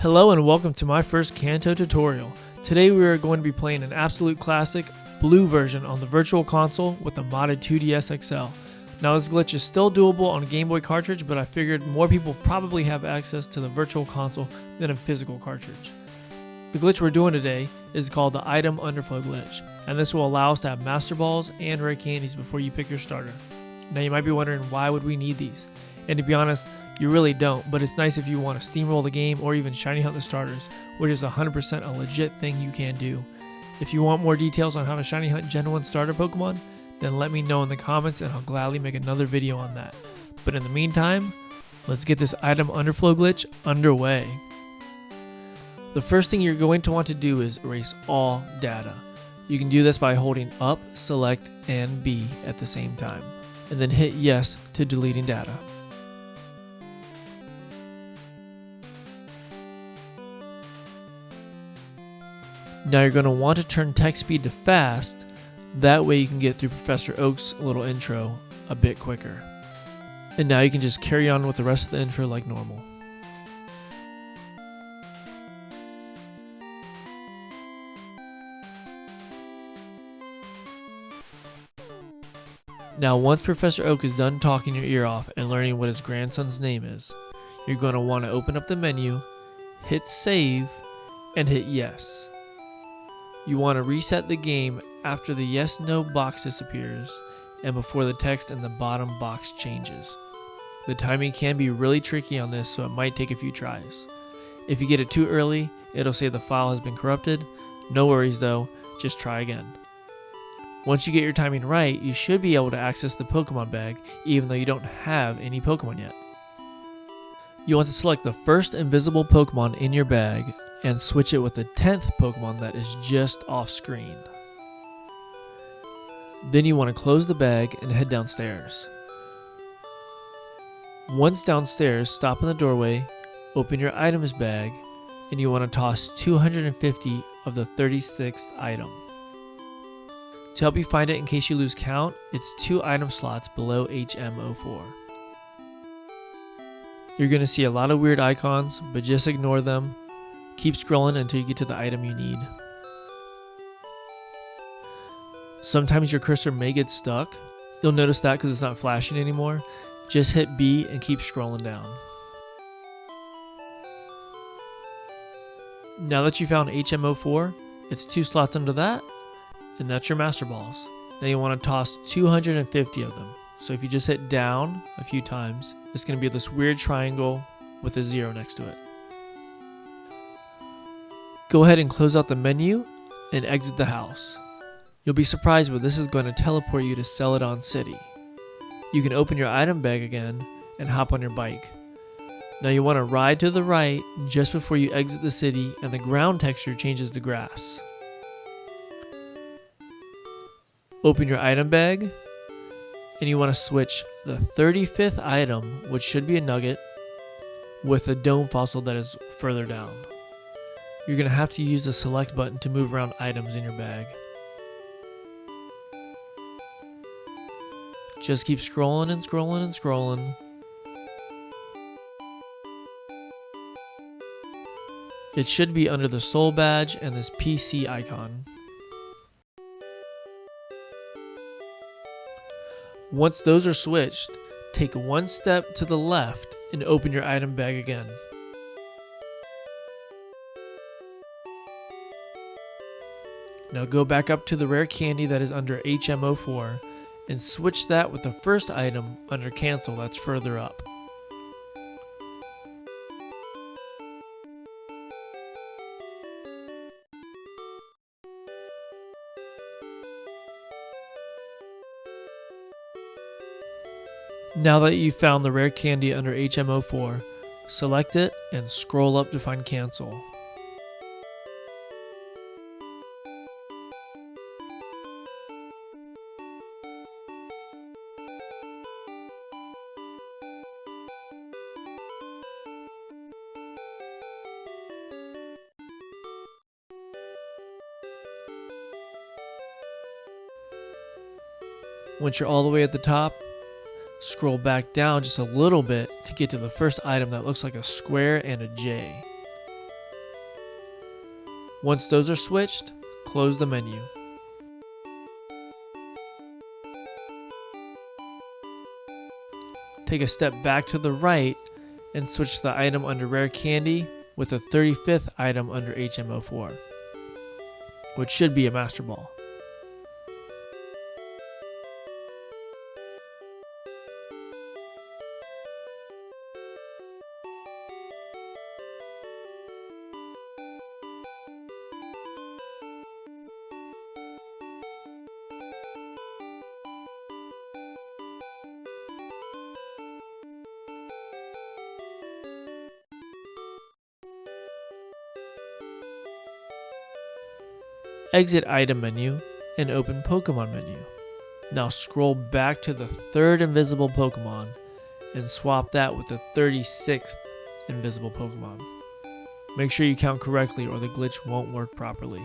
Hello and welcome to my first Kanto tutorial. Today we are going to be playing an absolute classic blue version on the Virtual Console with a modded 2DS XL. Now this glitch is still doable on a Game Boy cartridge, but I figured more people probably have access to the Virtual Console than a physical cartridge. The glitch we're doing today is called the Item Underflow Glitch, and this will allow us to have Master Balls and rare candies before you pick your starter. Now you might be wondering, why would we need these? And to be honest, you really don't, but it's nice if you want to steamroll the game or even shiny hunt the starters, which is 100% a legit thing you can do. If you want more details on how to shiny hunt Gen 1 starter Pokemon, then let me know in the comments and I'll gladly make another video on that. But in the meantime, let's get this Item Underflow Glitch underway. The first thing you're going to want to do is erase all data. You can do this by holding up, select, and B at the same time, and then hit yes to deleting data. Now you're going to want to turn text speed to fast, that way you can get through Professor Oak's little intro a bit quicker. And now you can just carry on with the rest of the intro like normal. Now once Professor Oak is done talking your ear off and learning what his grandson's name is, you're going to want to open up the menu, hit save, and hit yes. You want to reset the game after the yes/no box disappears and before the text in the bottom box changes. The timing can be really tricky on this, so it might take a few tries. If you get it too early, it'll say the file has been corrupted. No worries though, just try again. Once you get your timing right, you should be able to access the Pokemon bag even though you don't have any Pokemon yet. You want to select the first invisible Pokemon in your bag and switch it with the 10th Pokemon that is just off screen. Then you want to close the bag and head downstairs. Once downstairs, stop in the doorway, open your items bag, and you want to toss 250 of the 36th item. To help you find it in case you lose count, it's 2 item slots below HM04. You're going to see a lot of weird icons, but just ignore them. Keep scrolling until you get to the item you need. Sometimes your cursor may get stuck. You'll notice that because it's not flashing anymore. Just hit B and keep scrolling down. Now that you found HM04, it's 2 slots under that, and that's your Master Balls. Now you want to toss 250 of them. So if you just hit down a few times, it's going to be this weird triangle with a 0 next to it. Go ahead and close out the menu and exit the house. You'll be surprised, but this is going to teleport you to Celadon City. You can open your item bag again and hop on your bike. Now you want to ride to the right just before you exit the city and the ground texture changes to grass. Open your item bag and you want to switch the 35th item, which should be a nugget, with a dome fossil that is further down. You're going to have to use the select button to move around items in your bag. Just keep scrolling and scrolling and scrolling. It should be under the soul badge and this PC icon. Once those are switched, take 1 step to the left and open your item bag again. Now go back up to the rare candy that is under HM04 and switch that with the first item under cancel that's further up. Now that you've found the rare candy under HM04, select it and scroll up to find cancel. Once you're all the way at the top, scroll back down just a little bit to get to the first item that looks like a square and a J. Once those are switched, close the menu. Take a step back to the right and switch the item under Rare Candy with the 35th item under HM04, which should be a Master Ball. Exit Item menu and open Pokémon menu. Now scroll back to the third invisible Pokémon and swap that with the 36th invisible Pokémon. Make sure you count correctly or the glitch won't work properly.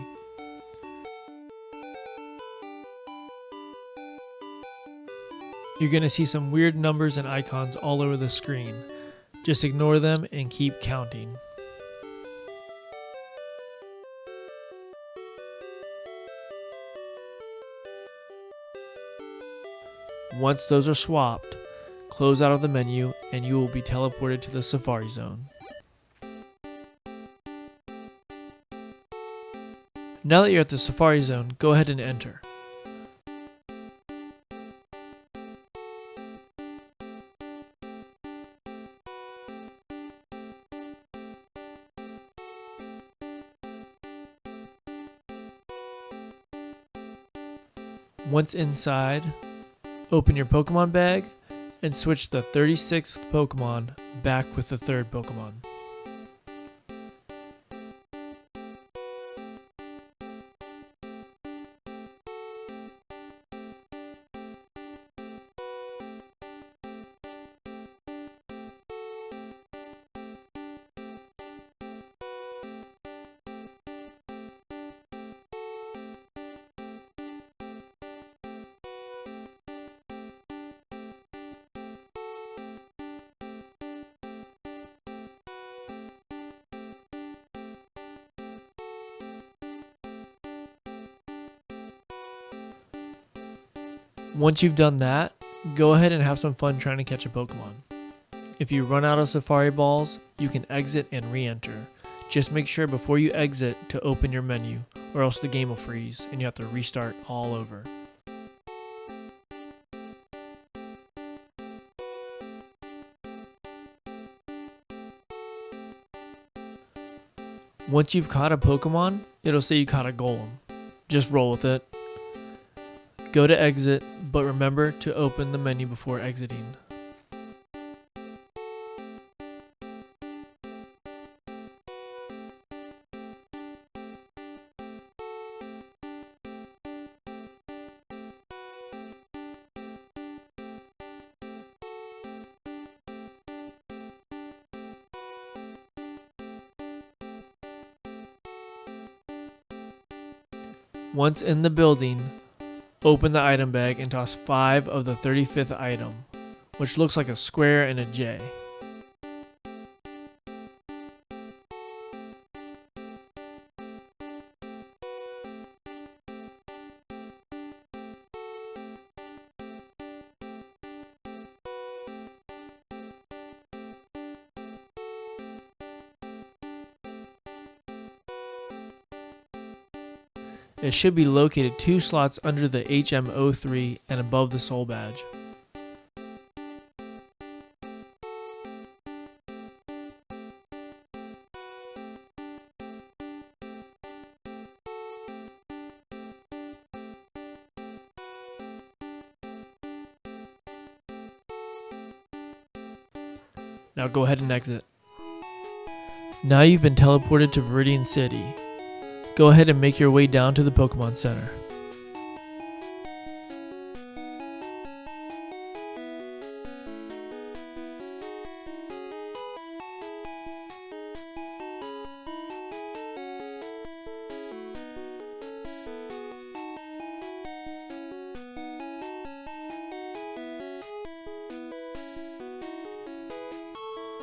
You're going to see some weird numbers and icons all over the screen. Just ignore them and keep counting. Once those are swapped, close out of the menu and you will be teleported to the Safari Zone. Now that you're at the Safari Zone, go ahead and enter. Once inside, open your Pokemon bag and switch the 36th Pokemon back with the third Pokemon. Once you've done that, go ahead and have some fun trying to catch a Pokemon. If you run out of Safari Balls, you can exit and re-enter. Just make sure before you exit to open your menu, or else the game will freeze and you have to restart all over. Once you've caught a Pokemon, it'll say you caught a Golem. Just roll with it. Go to exit, but remember to open the menu before exiting. Once in the building, open the item bag and toss 5 of the 35th item, which looks like a square and a J. It should be located 2 slots under the HM03 and above the soul badge. Now go ahead and exit. Now you've been teleported to Viridian City. Go ahead and make your way down to the Pokemon Center.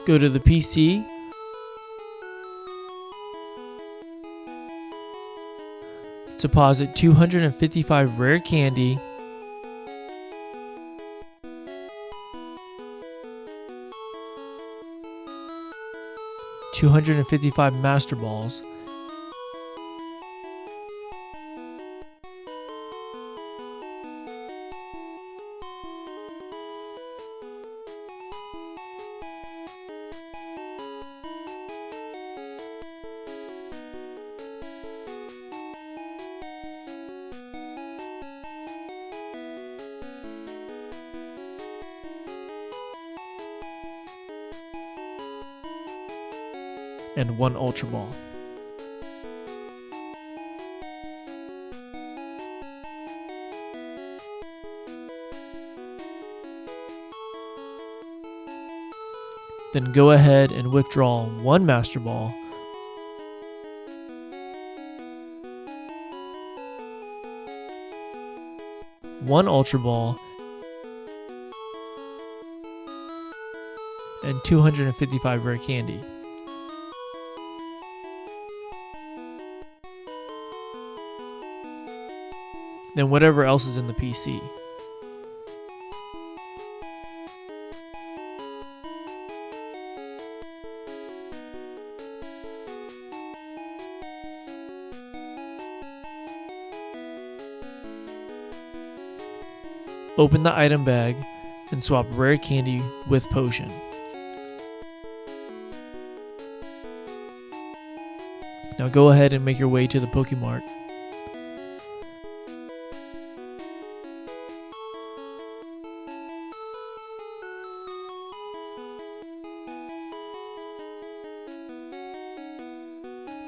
Go to the PC, Deposit 255 rare candy, $255 Master Balls, and 1 Ultra Ball. Then go ahead and withdraw 1 Master Ball, one Ultra Ball, and 255 rare candy. Then whatever else is in the PC. Open the item bag and swap rare candy with potion. Now go ahead and make your way to the Pokemart.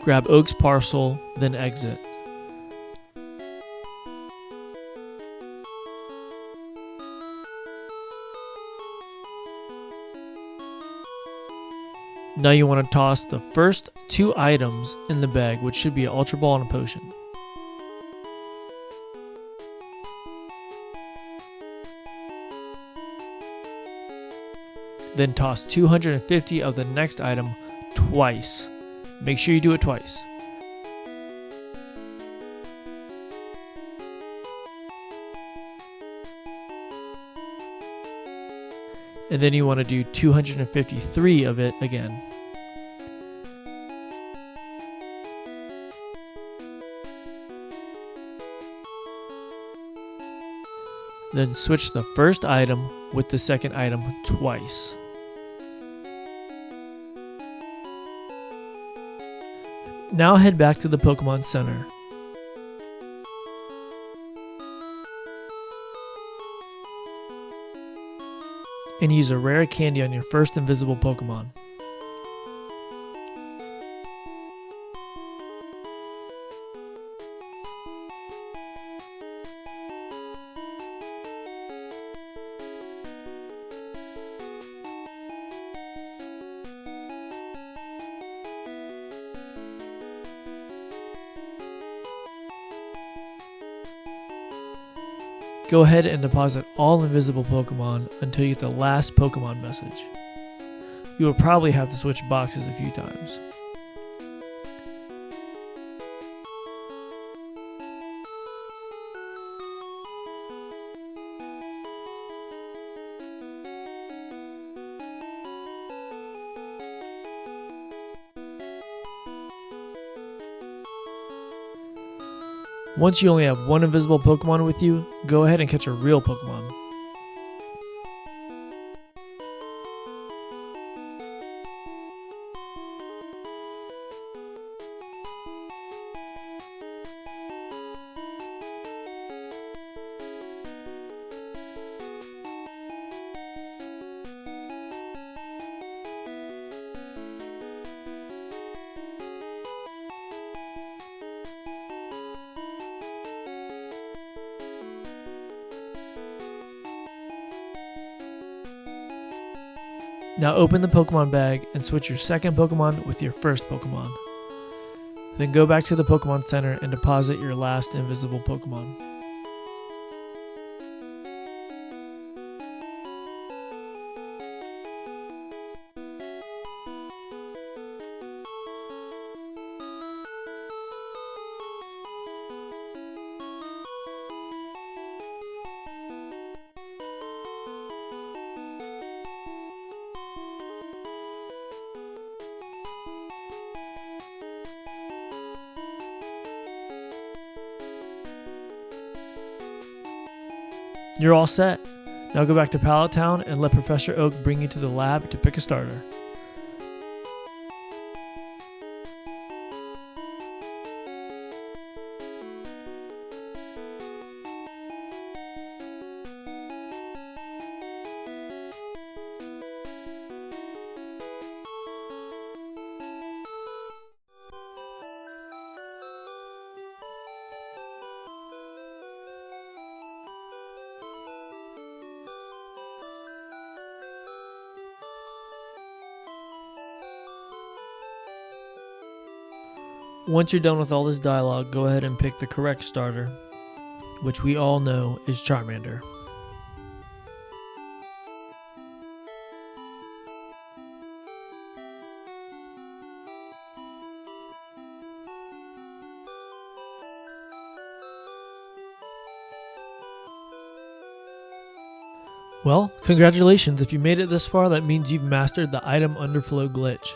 Grab Oak's parcel, then exit. Now you want to toss the first 2 items in the bag, which should be an Ultra Ball and a potion. Then toss 250 of the next item twice. Make sure you do it twice. And then you want to do 253 of it again. Then switch the first item with the second item twice. Now head back to the Pokemon Center. And use a rare candy on your first invisible Pokemon. Go ahead and deposit all invisible Pokemon until you get the last Pokemon message. You will probably have to switch boxes a few times. Once you only have 1 invisible Pokemon with you, go ahead and catch a real Pokemon. Now open the Pokemon bag and switch your second Pokemon with your first Pokemon. Then go back to the Pokemon Center and deposit your last invisible Pokemon. You're all set. Now go back to Pallet Town and let Professor Oak bring you to the lab to pick a starter. Once you're done with all this dialogue, go ahead and pick the correct starter, which we all know is Charmander. Well, congratulations. If you made it this far, that means you've mastered the item Underflow Glitch.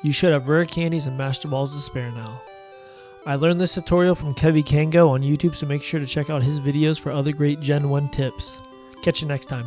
You should have rare candies and Master Balls to spare now. I learned this tutorial from Kevy Kango on YouTube, so make sure to check out his videos for other great Gen 1 tips. Catch you next time.